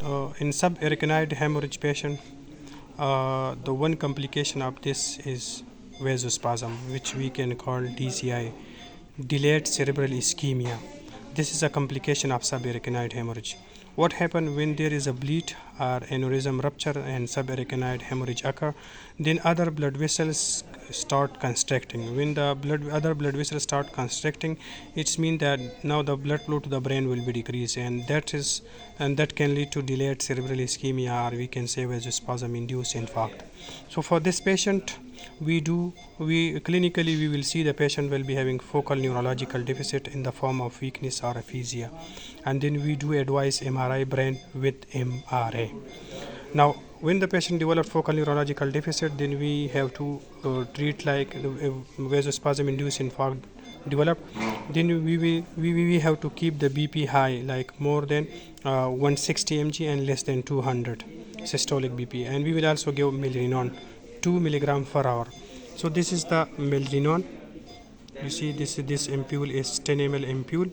In subarachnoid hemorrhage patient, the one complication of this is vasospasm, which we can call DCI, delayed cerebral ischemia. This is a complication of subarachnoid hemorrhage. What happens when there is a bleed or aneurysm rupture and subarachnoid hemorrhage occur? Then other blood vessels start constricting. When the other blood vessels start constricting, it means that now the blood flow to the brain will be decreased, and that can lead to delayed cerebral ischemia, or we can say vasospasm induced infarct. So for this patient, we clinically we will see the patient will be having focal neurological deficit in the form of weakness or aphasia, and then we do advise MRI brain with MRA. Now when the patient develops focal neurological deficit, then we have to treat like the vasospasm induced infarct develop. Then we have to keep the BP high, like more than 160 mg and less than 200 systolic BP, and we will also give milrinone 2 milligram per hour. So this is the milrinone. You see this ampule is 10 ml ampule.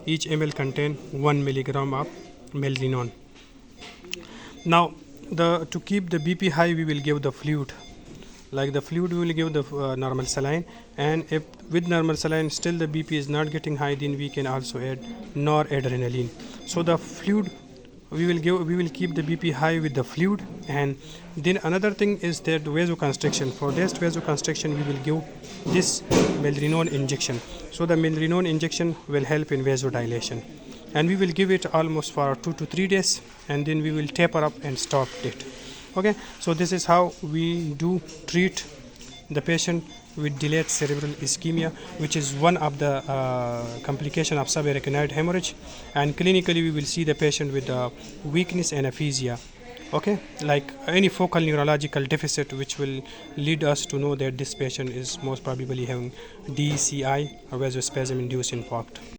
Each ml contain 1 milligram of milrinone. Now to keep the BP high, we will give the fluid. Like the fluid, we will give the normal saline, and if with normal saline still the BP is not getting high, then we can also add noradrenaline. So the fluid we will keep the BP high with the fluid. And then another thing is that vasoconstriction. For this vasoconstriction, we will give this milrinone injection. So the milrinone injection will help in vasodilation, and we will give it almost for 2 to 3 days, and then we will taper up and stop it. Okay, so this is how we do treat the patient with delayed cerebral ischemia, which is one of the complication of subarachnoid hemorrhage, and clinically we will see the patient with weakness and aphasia. Okay, like any focal neurological deficit, which will lead us to know that this patient is most probably having DCI or vasospasm induced infarct.